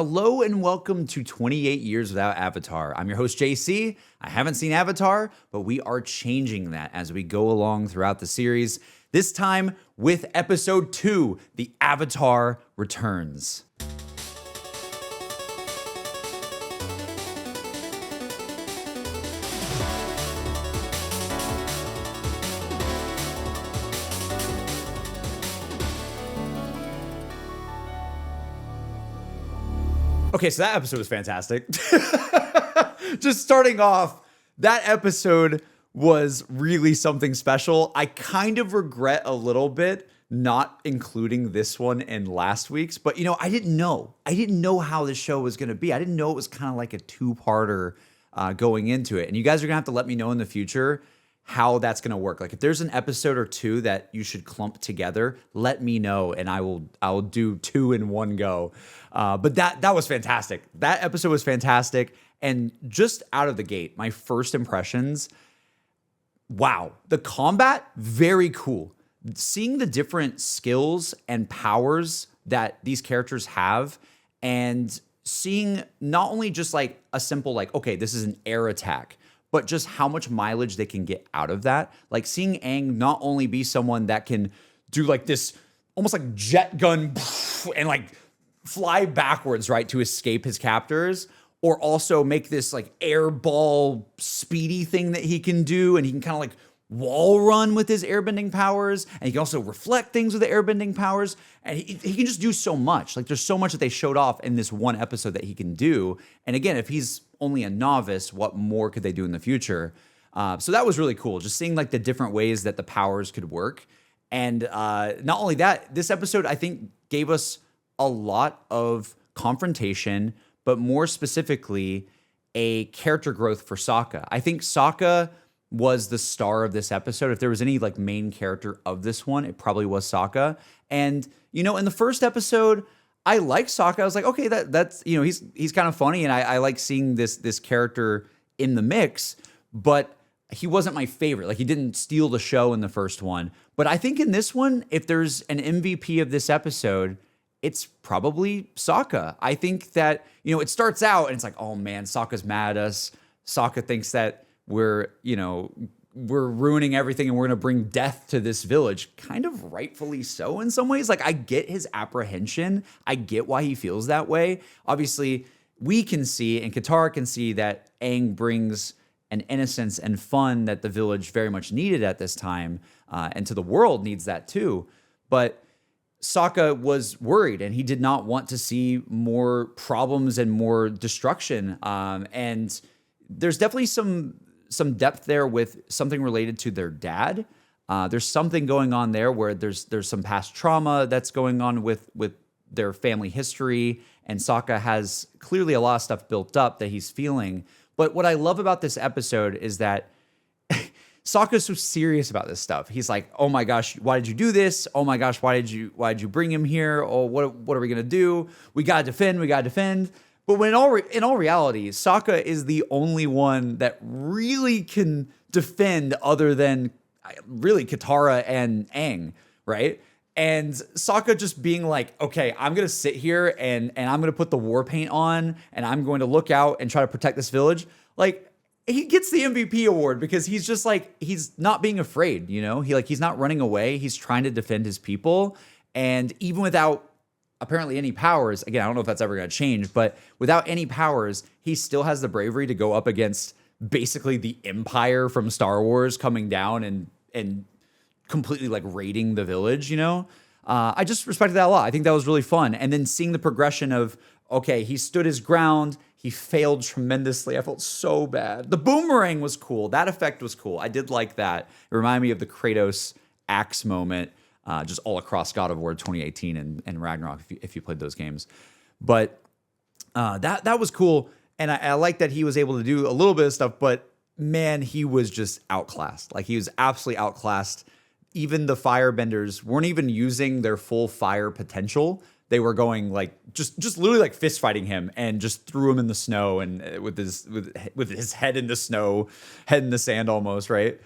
Hello and welcome to 28 Years Without Avatar. I'm your host, JC. I haven't seen Avatar, but we are changing that as we go along throughout the series. This time with episode 2, The Avatar Returns. Okay, so that episode was fantastic. Just starting off, that episode was really something special. I kind of regret a little bit not including this one in last week's, but I didn't know. I didn't know how this show was going to be. I didn't know it was kind of like a two-parter going into it. And you guys are going to have to let me know in the future how that's going to work. Like if there's an episode or two that you should clump together, let me know and I'll do two in one go. But that was fantastic. That episode was fantastic. And just out of the gate, my first impressions, wow, the combat, very cool. Seeing the different skills and powers that these characters have and seeing not only just like a simple like, okay, this is an air attack, but just how much mileage they can get out of that. Like seeing Aang not only be someone that can do like this almost like jet gun and like fly backwards, right, to escape his captors, or also make this like air ball speedy thing that he can do. And he can kind of like wall run with his airbending powers. And he can also reflect things with the airbending powers. And he can just do so much. Like there's so much that they showed off in this one episode that he can do. And again, if he's only a novice, what more could they do in the future? So that was really cool. Just seeing like the different ways that the powers could work. And not only that, this episode, I think, gave us a lot of confrontation, but more specifically, a character growth for Sokka. I think Sokka was the star of this episode. If there was any like main character of this one, it probably was Sokka. And in the first episode, I like Sokka. I was like, okay, that's he's kind of funny, and I like seeing this character in the mix, but he wasn't my favorite. Like he didn't steal the show in the first one. But I think in this one, if there's an MVP of this episode, it's probably Sokka. I think that, it starts out and it's like, oh man, Sokka's mad at us. Sokka thinks that we're ruining everything and we're going to bring death to this village. Kind of rightfully so in some ways. Like I get his apprehension. I get why he feels that way. Obviously, we can see and Katara can see that Aang brings an innocence and fun that the village very much needed at this time. And to the world needs that too. But Sokka was worried and he did not want to see more problems and more destruction. And there's definitely some depth there with something related to their dad. There's something going on there where there's some past trauma that's going on with their family history. And Sokka has clearly a lot of stuff built up that he's feeling. But what I love about this episode is that Sokka's so serious about this stuff. He's like, oh my gosh, why did you do this? Oh my gosh, why did you bring him here? Oh, what are we gonna do? We gotta defend. But when in all reality, Sokka is the only one that really can defend other than really Katara and Aang, right? And Sokka just being like, okay, I'm gonna sit here and I'm gonna put the war paint on and I'm going to look out and try to protect this village. Like, he gets the MVP award because he's just like, he's not being afraid, he's not running away. He's trying to defend his people. And even without apparently any powers, again, I don't know if that's ever going to change, but without any powers, he still has the bravery to go up against basically the Empire from Star Wars coming down and completely like raiding the village, I just respected that a lot. I think that was really fun. And then seeing the progression of, okay, he stood his ground. He failed tremendously. I felt so bad. The boomerang was cool. That effect was cool. I did like that. It reminded me of the Kratos axe moment, just all across God of War 2018 and Ragnarok, if you played those games. But that was cool. And I like that he was able to do a little bit of stuff, but man, he was just outclassed. Like he was absolutely outclassed. Even the firebenders weren't even using their full fire potential. They were going like just literally like fist fighting him and just threw him in the snow and with his head in the snow, head in the sand almost, right?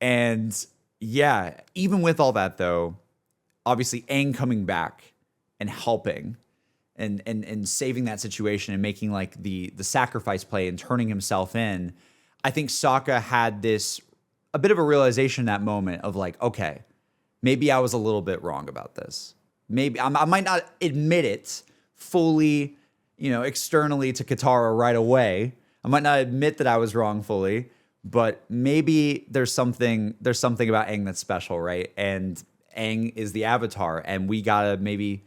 And yeah, even with all that though, obviously Aang coming back and helping and saving that situation and making like the sacrifice play and turning himself in. I think Sokka had a bit of a realization in that moment of like, okay, maybe I was a little bit wrong about this. Maybe I might not admit it fully, externally to Katara right away. I might not admit that I was wrong fully, but maybe there's something about Aang that's special, right? And Aang is the Avatar, and we gotta maybe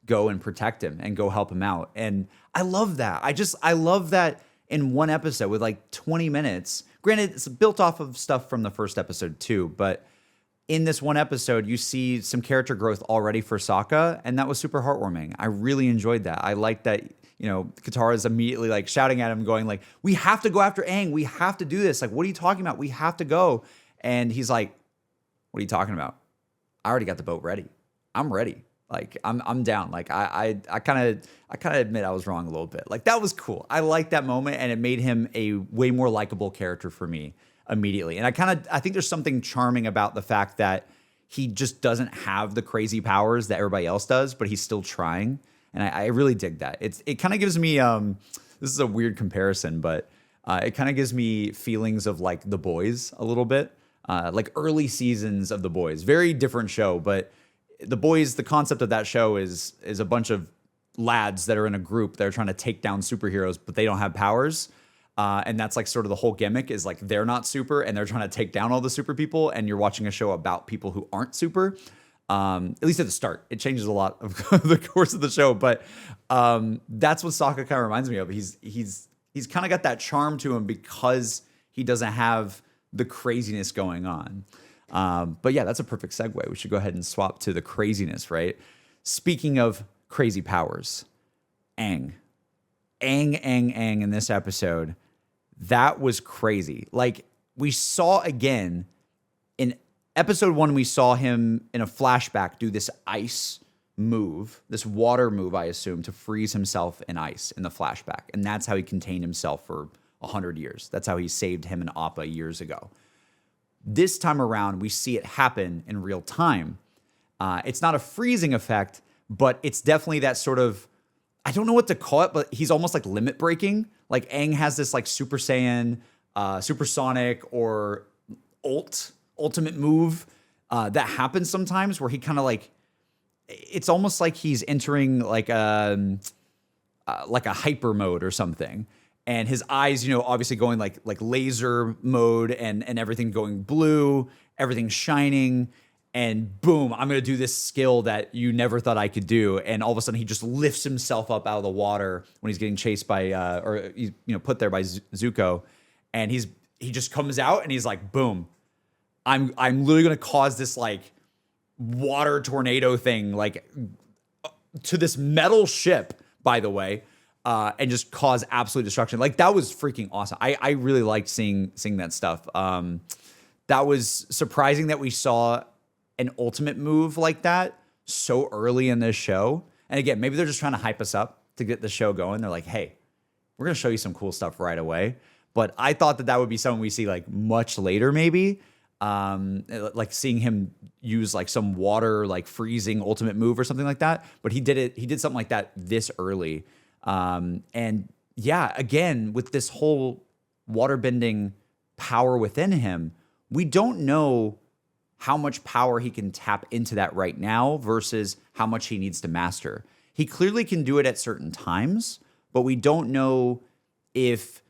go and protect him and go help him out. And I love that. I love that in one episode with like 20 minutes. Granted, it's built off of stuff from the first episode too, but in this one episode, you see some character growth already for Sokka, and that was super heartwarming. I really enjoyed that. I like that, Katara is immediately like shouting at him, going like, we have to go after Aang. We have to do this. Like, what are you talking about? We have to go. And he's like, what are you talking about? I already got the boat ready. I'm ready. Like, I'm down. Like, I kind of admit I was wrong a little bit. Like, that was cool. I liked that moment, and it made him a way more likable character for me immediately. And I think there's something charming about the fact that he just doesn't have the crazy powers that everybody else does, but he's still trying. And I really dig that. It kind of gives me, this is a weird comparison, but it kind of gives me feelings of like The Boys a little bit, like early seasons of The Boys. Very different show, but The Boys, the concept of that show is a bunch of lads that are in a group that are trying to take down superheroes, but they don't have powers. And that's like sort of the whole gimmick is like they're not super and they're trying to take down all the super people. And you're watching a show about people who aren't super, at least at the start. It changes a lot of the course of the show. But that's what Sokka kind of reminds me of. He's kind of got that charm to him because he doesn't have the craziness going on. But yeah, that's a perfect segue. We should go ahead and swap to the craziness, right? Speaking of crazy powers, Aang in this episode. That was crazy. Like, we saw again in episode 1, we saw him in a flashback do this ice move, this water move, I assume, to freeze himself in ice in the flashback. And that's how he contained himself for 100 years. That's how he saved him and Appa years ago. This time around, we see it happen in real time. It's not a freezing effect, but it's definitely that sort of, I don't know what to call it, but he's almost like limit breaking. Like Aang has this like Super Saiyan, Supersonic, or ultimate move that happens sometimes where he kind of like, it's almost like he's entering like a hyper mode or something. And his eyes, obviously going like laser mode and everything going blue, everything shining. And boom, I'm going to do this skill that you never thought I could do. And all of a sudden, he just lifts himself up out of the water when he's getting chased by, or he's put there by Zuko. And he just comes out and he's like, boom, I'm literally going to cause this like water tornado thing, like to this metal ship, by the way, and just cause absolute destruction. Like, that was freaking awesome. I really liked seeing that stuff. That was surprising that we saw an ultimate move like that so early in this show. And again, maybe they're just trying to hype us up to get the show going. They're like, hey, we're going to show you some cool stuff right away. But I thought that would be something we see like much later, maybe. Like seeing him use like some water, like freezing ultimate move or something like that. But he did something like that this early. And yeah, again, with this whole waterbending power within him, we don't know how much power he can tap into that right now versus how much he needs to master. He clearly can do it at certain times, but we don't know if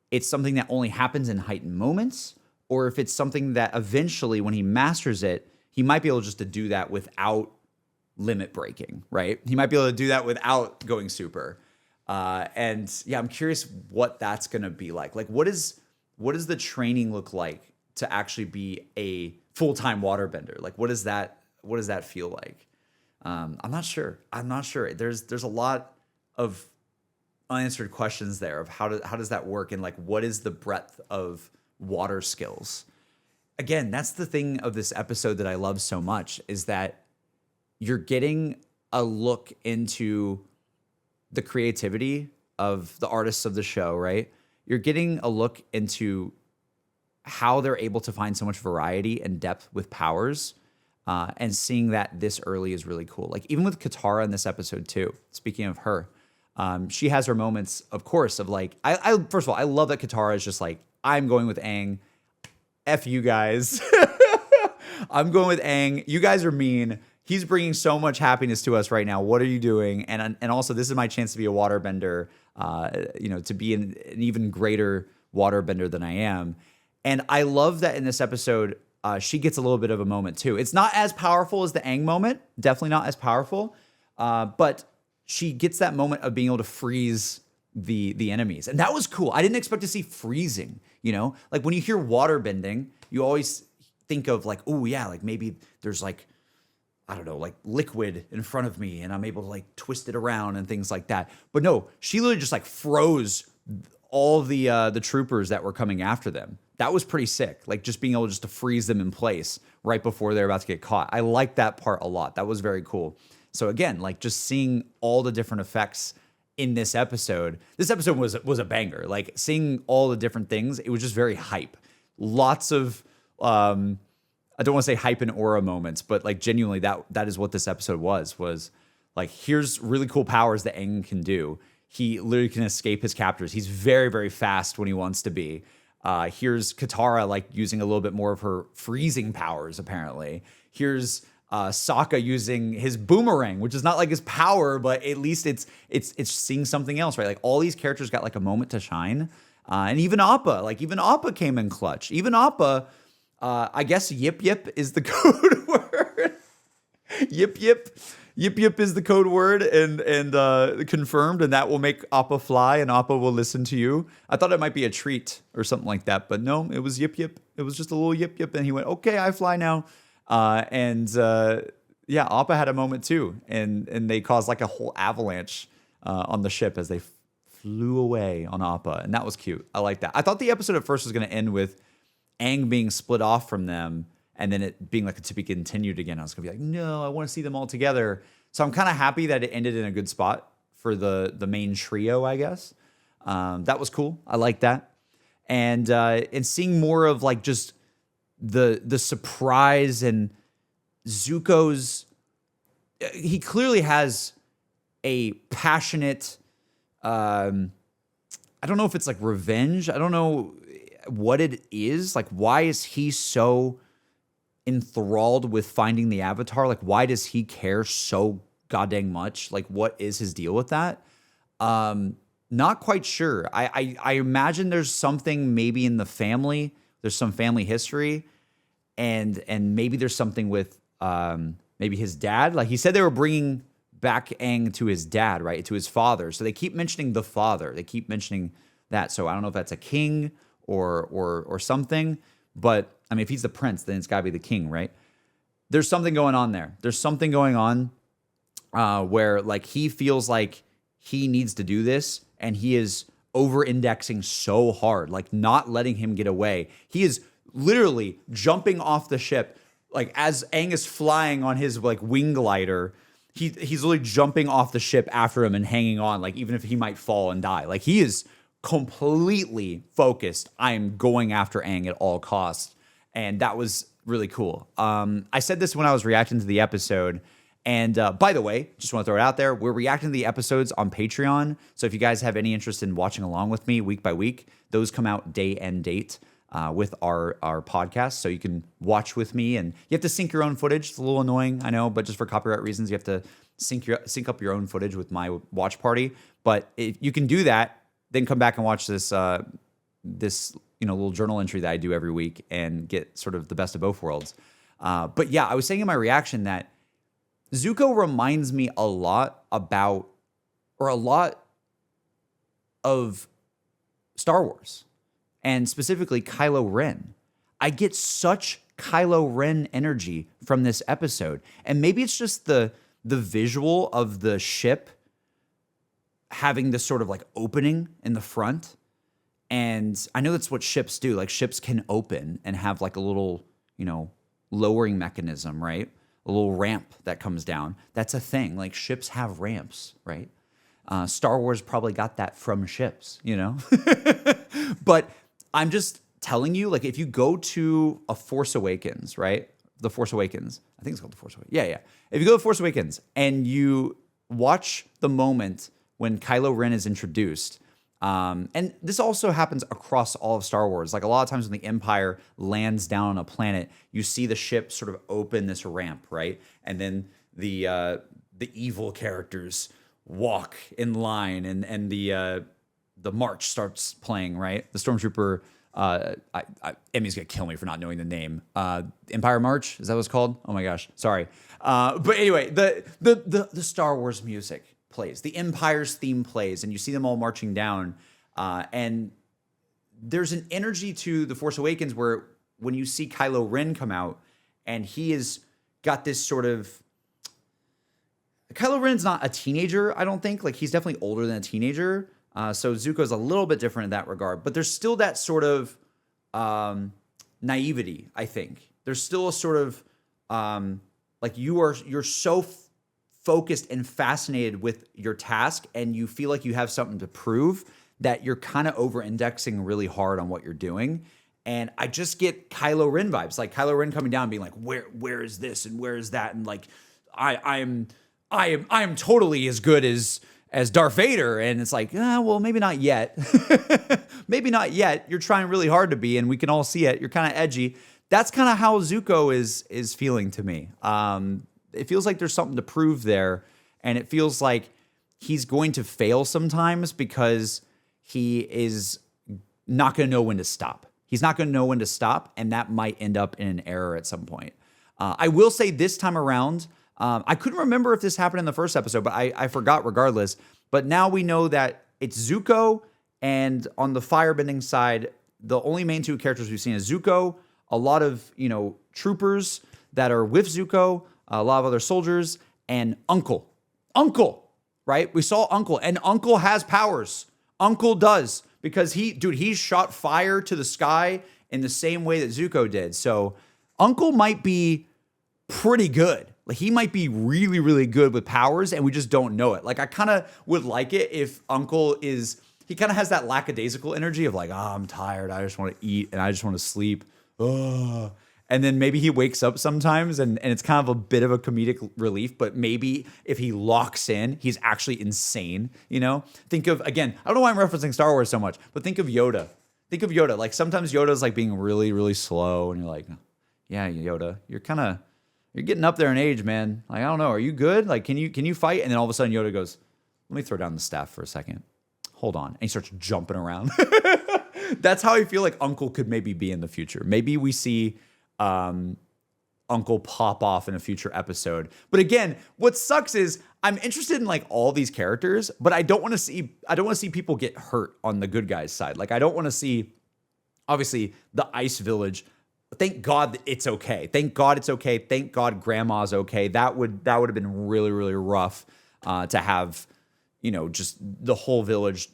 it's something that only happens in heightened moments or if it's something that eventually when he masters it, he might be able just to do that without limit breaking, right? He might be able to do that without going super. And yeah, I'm curious what that's going to be like. Like, what does the training look like to actually be a full-time waterbender? Like, what does that feel like? I'm not sure. There's a lot of unanswered questions there of how does that work, and like what is the breadth of water skills? Again, that's the thing of this episode that I love so much, is that you're getting a look into the creativity of the artists of the show, right? You're getting a look into how they're able to find so much variety and depth with powers. And seeing that this early is really cool. Like even with Katara in this episode too. Speaking of her, she has her moments, of course, of like I first of all I love that Katara is just like I'm going with Aang. F you guys. I'm going with Aang. You guys are mean. He's bringing so much happiness to us right now. What are you doing? And also this is my chance to be a waterbender. To be an even greater waterbender than I am. And I love that in this episode. She gets a little bit of a moment too. It's not as powerful as the Aang moment, definitely not as powerful, but she gets that moment of being able to freeze the enemies, and that was cool. I didn't expect to see freezing. Like when you hear water bending, you always think of like, oh yeah, like maybe there's like I don't know, like liquid in front of me, and I'm able to like twist it around and things like that. But no, she literally just like froze all the troopers that were coming after them. That was pretty sick. Like just being able just to freeze them in place right before they're about to get caught. I like that part a lot. That was very cool. So again, like just seeing all the different effects in this episode. This episode was a banger. Like seeing all the different things, it was just very hype. Lots of I don't want to say hype and aura moments, but like genuinely that is what this episode was like here's really cool powers that Aang can do. He literally can escape his captors. He's very, very fast when he wants to be. Here's Katara like using a little bit more of her freezing powers, apparently. Here's Sokka using his boomerang, which is not like his power, but at least it's seeing something else, right? Like all these characters got like a moment to shine. And even Appa came in clutch. Even Appa, I guess yip yip is the code word. Yip yip is the code word and confirmed, and that will make Appa fly, and Appa will listen to you. I thought it might be a treat or something like that, but no, it was yip yip. It was just a little yip yip, and he went, okay, I fly now. Yeah, Appa had a moment too, and they caused like a whole avalanche on the ship as they flew away on Appa, and that was cute. I like that. I thought the episode at first was going to end with Aang being split off from them, and then it being like to be continued again. I was gonna be like, no, I want to see them all together. So I'm kind of happy that it ended in a good spot for the main trio, I guess. That was cool. I like that. And seeing more of like just the surprise and Zuko's, he clearly has a passionate, I don't know if it's like revenge. I don't know what it is. Like, why is he so enthralled with finding the Avatar? Like, why does he care so goddamn much? Like, what is his deal with that? Not quite sure. I imagine there's something maybe in the family. There's some family history, and maybe there's something with maybe his dad. Like he said, they were bringing back Aang to his dad, right, to his father. So they keep mentioning the father. They keep mentioning that. So I don't know if that's a king or something. But I mean, if he's the prince, then it's got to be the king, right? There's something going on there. There's something going on where like he feels like he needs to do this, and he is over-indexing so hard, like not letting him get away. He is literally jumping off the ship, like as Aang is flying on his like wing glider. He's literally jumping off the ship after him and hanging on, like even if he might fall and die. Like he is completely focused. I am going after Aang at all costs. And that was really cool. I said this when I was reacting to the episode. And by the way, just want to throw it out there. We're reacting to the episodes on Patreon. So if you guys have any interest in watching along with me week by week, those come out day and date with our podcast. So you can watch with me, and you have to sync your own footage. It's a little annoying, I know, but just for copyright reasons, you have to sync up your own footage with my watch party. But if you can do that, then come back and watch this little journal entry that I do every week and get sort of the best of both worlds. But yeah, I was saying in my reaction that Zuko reminds me a lot of Star Wars, and specifically Kylo Ren. I get such Kylo Ren energy from this episode, and maybe it's just the visual of the ship having this sort of like opening in the front. And I know that's what ships do. Like ships can open and have like a little, lowering mechanism, right? A little ramp that comes down. That's a thing. Like ships have ramps, right? Star Wars probably got that from ships, But I'm just telling you, like if you go to A Force Awakens, right? The Force Awakens. I think it's called The Force Awakens. Yeah. If you go to Force Awakens and you watch the moment when Kylo Ren is introduced, and this also happens across all of Star Wars. Like a lot of times when the Empire lands down on a planet, you see the ship sort of open this ramp, right? And then the evil characters walk in line, and the march starts playing, right? The Stormtrooper. Emmy's gonna kill me for not knowing the name. Empire March, is that what it's called? Oh my gosh, sorry. But anyway, the Star Wars music plays, the Empire's theme plays, and you see them all marching down. And there's an energy to The Force Awakens where when you see Kylo Ren come out, and he has got this sort of. Kylo Ren's not a teenager, I don't think. Like he's definitely older than a teenager. So Zuko's a little bit different in that regard, but there's still that sort of naivety, I think. There's still a sort of like you're so focused and fascinated with your task, and you feel like you have something to prove that you're kind of over-indexing really hard on what you're doing. And I just get Kylo Ren vibes, like Kylo Ren coming down and being like, where is this and where is that, and like I am totally as good as Darth Vader. And it's like, well, maybe not yet. Maybe not yet. You're trying really hard to be, and we can all see it. You're kind of edgy. That's kind of how Zuko is feeling to me. It feels like there's something to prove there, and it feels like he's going to fail sometimes because he is not going to know when to stop. He's not going to know when to stop, and that might end up in an error at some point. I will say this time around, I couldn't remember if this happened in the first episode, but I forgot regardless. But now we know that it's Zuko, and on the firebending side, the only main two characters we've seen is Zuko, a lot of, troopers that are with Zuko, a lot of other soldiers, and Uncle. Uncle, right? We saw Uncle, and Uncle has powers. Uncle does, because he shot fire to the sky in the same way that Zuko did. So Uncle might be pretty good. Like he might be really, really good with powers, and we just don't know it. Like I kind of would like it if Uncle he kind of has that lackadaisical energy of like, I'm tired. I just want to eat and I just want to sleep. Ugh. And then maybe he wakes up sometimes and it's kind of a bit of a comedic relief, but maybe if he locks in, he's actually insane, Think of, again, I don't know why I'm referencing Star Wars so much, but think of Yoda. Think of Yoda. Like sometimes Yoda's like being really, really slow, and you're like, yeah, Yoda, you're getting up there in age, man. Like, I don't know. Are you good? Like, can you fight? And then all of a sudden Yoda goes, let me throw down the staff for a second. Hold on. And he starts jumping around. That's how I feel like Uncle could maybe be in the future. Maybe we see Uncle pop off in a future episode. But again, what sucks is I'm interested in like all these characters, but I don't want to see people get hurt on the good guys' side. Like I don't want to see, obviously, the Ice Village. Thank God that it's okay. Thank God it's okay. Thank God Grandma's okay. That would have been really, really rough to have, just the whole village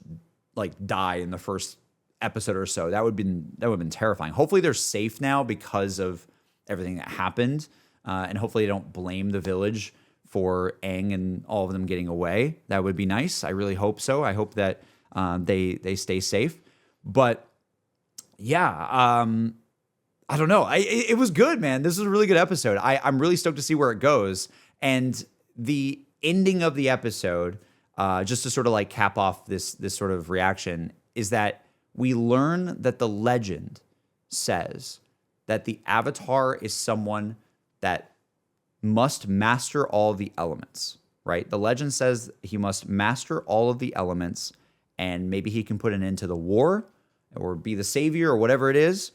like die in the first episode or so. That would have been terrifying. Hopefully they're safe now because of everything that happened, and hopefully they don't blame the village for Aang and all of them getting away. That would be nice. I really hope so. I hope that they stay safe. But yeah. I don't know. It was good, man. This was a really good episode. I'm really stoked to see where it goes. And the ending of the episode, just to sort of like cap off this sort of reaction, is that we learn that the legend says that the Avatar is someone that must master all the elements, right? The legend says he must master all of the elements, and maybe he can put an end to the war or be the savior or whatever it is.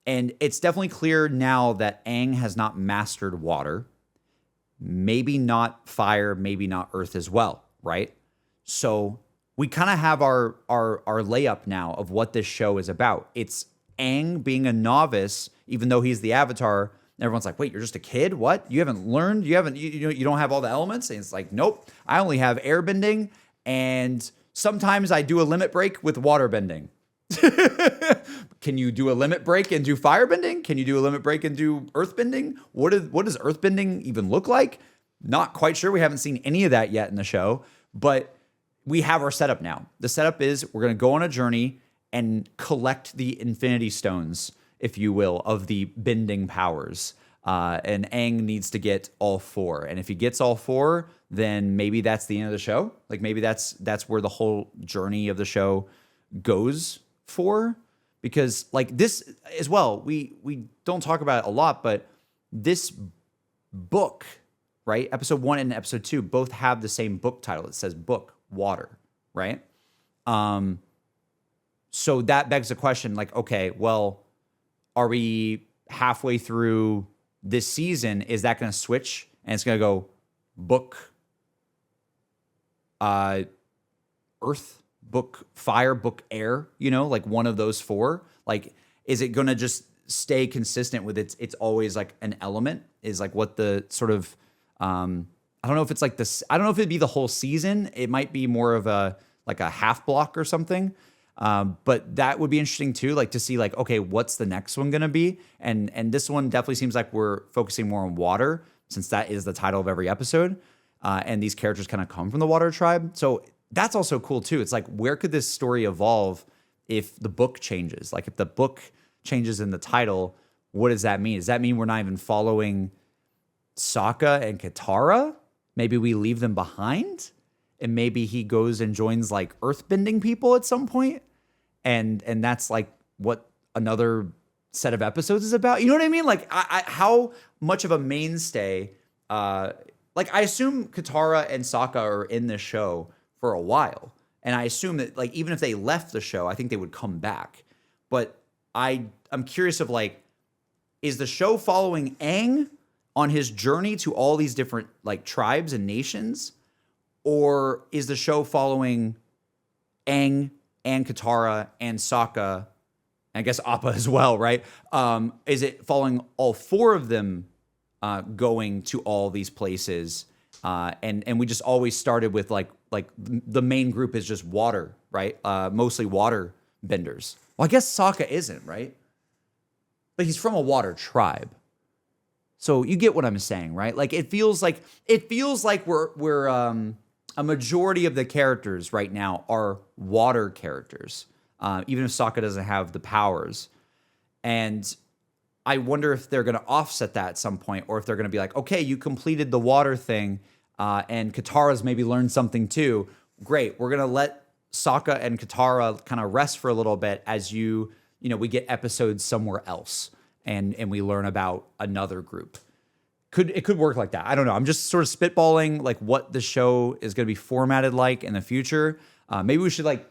And it's definitely clear now that Aang has not mastered water, maybe not fire, maybe not earth as well, right? So we kind of have our layup now of what this show is about. It's Aang being a novice, even though he's the Avatar. Everyone's like, wait, you're just a kid? What? You haven't learned? You don't have all the elements? And it's like, nope, I only have airbending, and sometimes I do a limit break with waterbending. Can you do a limit break and do firebending? Can you do a limit break and do earthbending? What does earthbending even look like? Not quite sure. We haven't seen any of that yet in the show, but we have our setup now. The setup is we're going to go on a journey and collect the Infinity Stones if you will, of the bending powers. And Aang needs to get all 4. And if he gets all 4, then maybe that's the end of the show. Like maybe that's where the whole journey of the show goes for. Because like this as well, we don't talk about it a lot, but this book, right? Episode 1 and episode 2 both have the same book title. It says Book Water, right? So that begs the question, like, okay, well, are we halfway through this season? Is that going to switch and it's going to go Book Earth, Book Fire, Book Air, like one of those 4? Like, is it going to just stay consistent with it's always like an element is like what the sort of, I don't know if it's like this, I don't know if it'd be the whole season. It might be more of a half block or something. But that would be interesting too, like to see like, okay, what's the next one going to be? And this one definitely seems like we're focusing more on water since that is the title of every episode. And these characters kind of come from the water tribe. So that's also cool too. It's like, where could this story evolve if the book changes? Like if the book changes in the title, what does that mean? Does that mean we're not even following Sokka and Katara? Maybe we leave them behind and maybe he goes and joins like earthbending people at some point. And that's like what another set of episodes is about. You know what I mean? Like how much of a mainstay, like I assume Katara and Sokka are in this show for a while. And I assume that like, even if they left the show, I think they would come back. But I'm curious of like, is the show following Aang on his journey to all these different like tribes and nations? Or is the show following Aang and Katara and Sokka, and I guess Appa as well, right? Is it following all 4 of them going to all these places? And we just always started with like the main group is just water, right? Mostly water benders. Well, I guess Sokka isn't, right? But he's from a water tribe. So you get what I'm saying, right? Like it feels like we're a majority of the characters right now are water characters, even if Sokka doesn't have the powers. And I wonder if they're going to offset that at some point, or if they're going to be like, okay, you completed the water thing, and Katara's maybe learned something too. Great, we're going to let Sokka and Katara kind of rest for a little bit as we get episodes somewhere else, and we learn about another group. It could work like that. I don't know. I'm just sort of spitballing like what the show is going to be formatted like in the future. Maybe we should like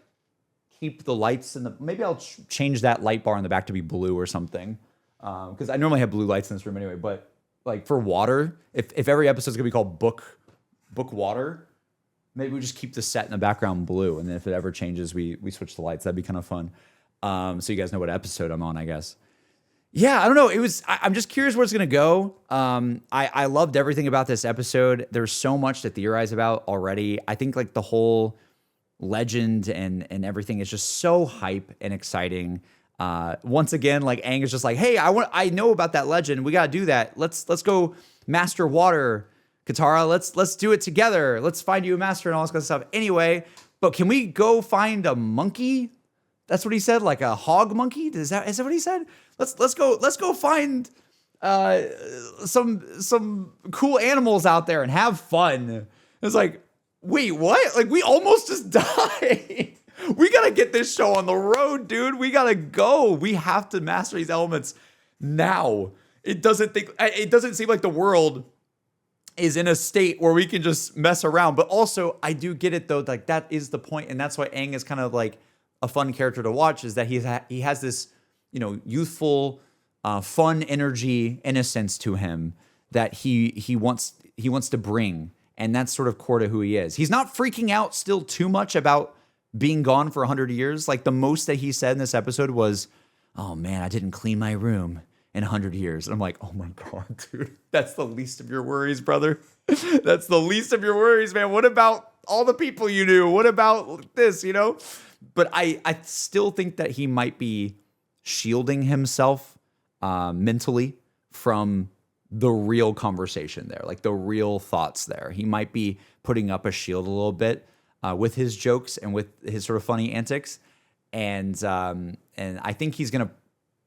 keep the lights maybe I'll change that light bar in the back to be blue or something. Because I normally have blue lights in this room anyway. But like for water, if every episode is going to be called Book Water, maybe we just keep the set in the background blue. And then if it ever changes, we switch the lights. That'd be kind of fun. So you guys know what episode I'm on, I guess. Yeah, I don't know. I'm just curious where it's going to go. I loved everything about this episode. There's so much to theorize about already. I think like the whole legend and everything is just so hype and exciting. Once again, like Aang is just like, hey, I know about that legend. We got to do that. Let's go master water, Katara. Let's do it together. Let's find you a master and all this kind of stuff. Anyway, but can we go find a monkey? That's what he said, like a hog monkey. Is that what he said? Let's go find some cool animals out there and have fun. It's like, wait, what? Like we almost just died. We gotta get this show on the road, dude. We gotta go. We have to master these elements now. It doesn't seem like the world is in a state where we can just mess around. But also, I do get it though. Like that is the point, and that's why Aang is kind of like a fun character to watch. Is that he has this youthful, fun energy, innocence to him that he wants to bring, and that's sort of core to who he is. He's not freaking out still too much about being gone for 100 years. Like the most that he said in this episode was, "Oh man, I didn't clean my room in 100 years." And I'm like, "Oh my god, dude, that's the least of your worries, brother. That's the least of your worries, man. What about all the people you knew? What about this? But I still think that he might be shielding himself mentally from the real conversation there, like the real thoughts there. He might be putting up a shield a little bit with his jokes and with his sort of funny antics. And I think he's going to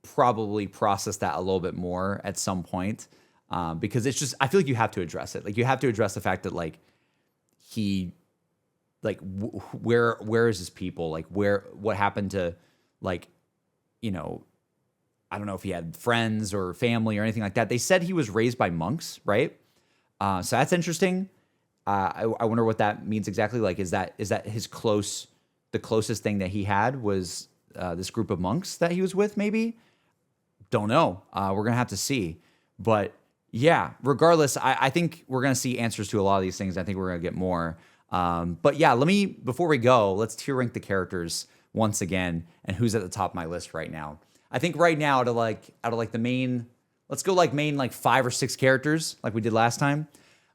probably process that a little bit more at some point, because it's just, I feel like you have to address it. Like you have to address the fact that like he, like where is his people? Like what happened to, like, you know, I don't know if he had friends or family or anything like that. They said he was raised by monks, right? So that's interesting. I wonder what that means exactly. Like, is that the closest thing that he had was this group of monks that he was with? Maybe, don't know. We're gonna have to see. But yeah, regardless, I think we're gonna see answers to a lot of these things. I think we're gonna get more. But yeah, before we go, let's tier rank the characters once again and who's at the top of my list right now. I think right now out of like the main, let's go like main like 5 or 6 characters like we did last time.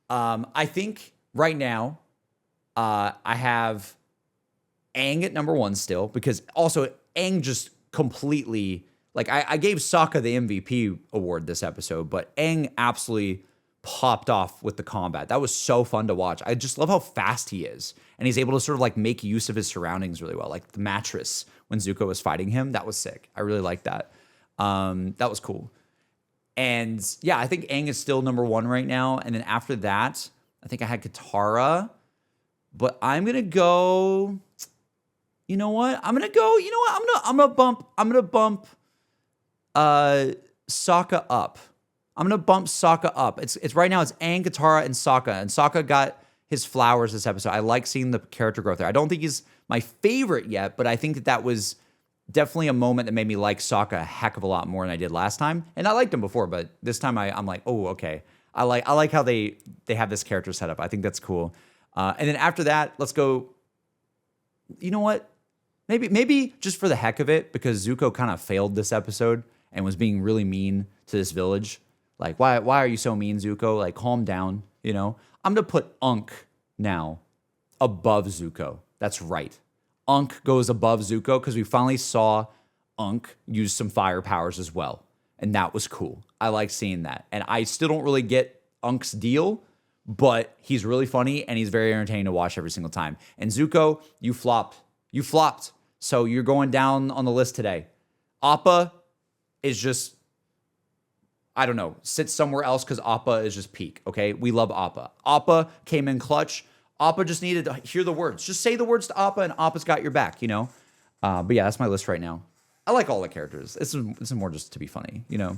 I think right now I have Aang at number 1 still, because also Aang just completely, like I gave Sokka the MVP award this episode, but Aang absolutely popped off with the combat. That was so fun to watch. I just love how fast he is. And he's able to sort of like make use of his surroundings really well. Like the mattress when Zuko was fighting him, that was sick. I really liked that. That was cool. And yeah, I think Aang is still number 1 right now. And then after that, I think I had Katara. But I'm gonna go, you know what? I'm gonna bump Sokka up. I'm gonna bump Sokka up. It's right now. It's Aang, Katara, and Sokka got his flowers this episode. I like seeing the character growth there. I don't think he's my favorite yet, but I think that was definitely a moment that made me like Sokka a heck of a lot more than I did last time. And I liked him before, but this time I'm like, oh, okay. I like how they have this character set up. I think that's cool. And then after that, let's go. You know what? Maybe just for the heck of it, because Zuko kind of failed this episode and was being really mean to this village. Like, why are you so mean, Zuko? Like, calm down, you know? I'm going to put Aang now above Zuko. That's right. Aang goes above Zuko because we finally saw Aang use some fire powers as well. And that was cool. I like seeing that. And I still don't really get Aang's deal, but he's really funny and he's very entertaining to watch every single time. And Zuko, you flopped. You flopped. So you're going down on the list today. Appa is just, I don't know, sit somewhere else because Appa is just peak, okay? We love Appa. Appa came in clutch. Appa just needed to hear the words. Just say the words to Appa and Appa's got your back, you know? But yeah, that's my list right now. I like all the characters. This is more just to be funny, you know?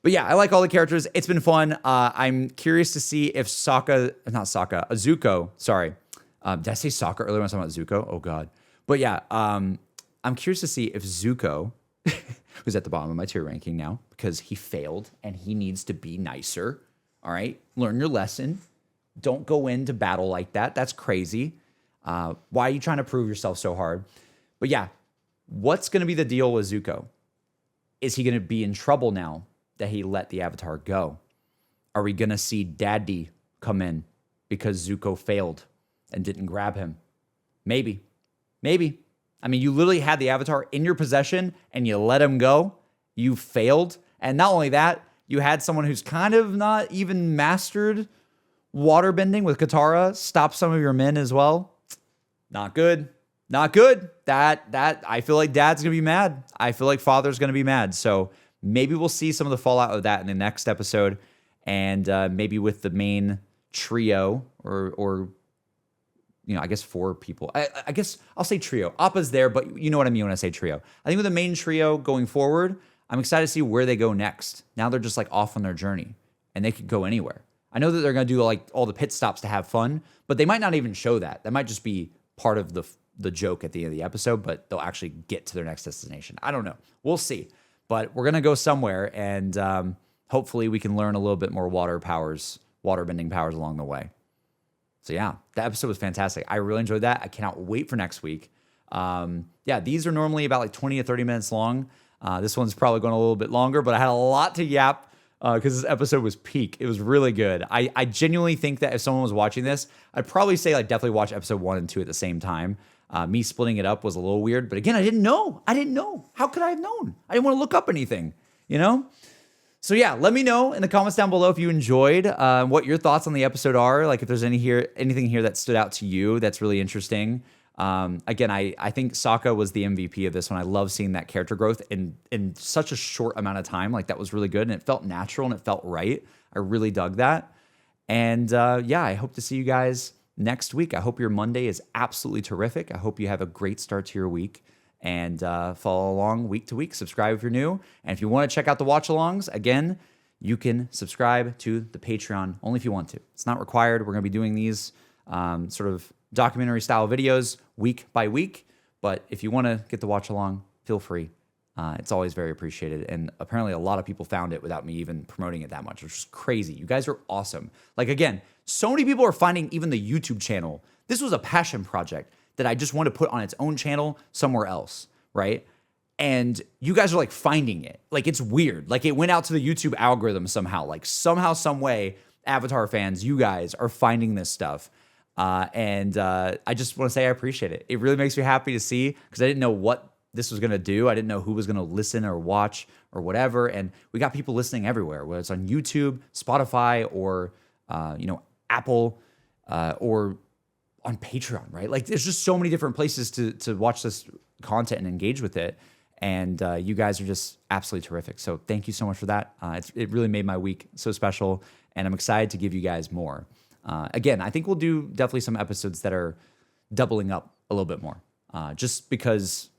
But yeah, I like all the characters. It's been fun. I'm curious to see if Zuko, sorry. Did I say Sokka earlier when I was talking about Zuko? Oh, God. But yeah, I'm curious to see if Zuko, who's at the bottom of my tier ranking now, because he failed and he needs to be nicer. All right? Learn your lesson. Don't go into battle like that. That's crazy. Why are you trying to prove yourself so hard? But yeah, what's going to be the deal with Zuko? Is he going to be in trouble now that he let the Avatar go? Are we going to see Daddy come in because Zuko failed and didn't grab him? Maybe. I mean, you literally had the Avatar in your possession and you let him go. You failed. And not only that, you had someone who's kind of not even mastered waterbending with Katara stop some of your men as well. Not good. That I feel like Dad's going to be mad. I feel like Father's going to be mad. So maybe we'll see some of the fallout of that in the next episode. And maybe with the main trio or you know, I guess 4 people. I guess I'll say trio. Appa's there, but you know what I mean when I say trio. I think with the main trio going forward, I'm excited to see where they go next. Now they're just like off on their journey and they could go anywhere. I know that they're going to do like all the pit stops to have fun, but they might not even show that. That might just be part of the joke at the end of the episode, but they'll actually get to their next destination. I don't know. We'll see. But we're going to go somewhere and hopefully we can learn a little bit more waterbending powers along the way. So yeah, that episode was fantastic. I really enjoyed that. I cannot wait for next week. Yeah, these are normally about like 20 to 30 minutes long. This one's probably going a little bit longer, but I had a lot to yap because this episode was peak. It was really good. I genuinely think that if someone was watching this, I'd probably say like definitely watch episode 1 and 2 at the same time. Me splitting it up was a little weird, but again, I didn't know. How could I have known? I didn't want to look up anything, you know? So yeah, let me know in the comments down below if you enjoyed, what your thoughts on the episode are. Like if there's anything here that stood out to you that's really interesting. Again, I think Sokka was the MVP of this one. I love seeing that character growth in such a short amount of time. Like, that was really good, and it felt natural and it felt right. I really dug that. And yeah, I hope to see you guys next week. I hope your Monday is absolutely terrific. I hope you have a great start to your week, and follow along week to week. Subscribe if you're new. And if you want to check out the watch alongs, again, you can subscribe to the Patreon only if you want to. It's not required. We're going to be doing these sort of documentary style videos week by week. But if you want to get the watch along, feel free. It's always very appreciated. And apparently a lot of people found it without me even promoting it that much, which is crazy. You guys are awesome. Like, again, so many people are finding even the YouTube channel. This was a passion project that I just want to put on its own channel somewhere else, right? And you guys are like finding it. Like, it's weird. Like, it went out to the YouTube algorithm somehow. Like, somehow, some way, Avatar fans, you guys are finding this stuff. And I just want to say I appreciate it. It really makes me happy to see, because I didn't know what this was going to do. I didn't know who was going to listen or watch or whatever. And we got people listening everywhere, whether it's on YouTube, Spotify, or, Apple, or on Patreon, right? Like, there's just so many different places to watch this content and engage with it. And you guys are just absolutely terrific. So thank you so much for that. It really made my week so special, and I'm excited to give you guys more. Again, I think we'll do definitely some episodes that are doubling up a little bit more, just because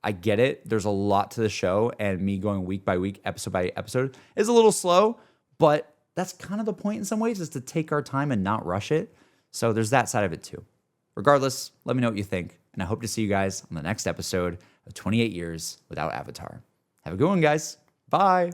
I get it. There's a lot to the show, and me going week by week, episode by episode is a little slow, but that's kind of the point in some ways, is to take our time and not rush it. So there's that side of it too. Regardless, let me know what you think, and I hope to see you guys on the next episode of 28 Years Without Avatar. Have a good one, guys. Bye.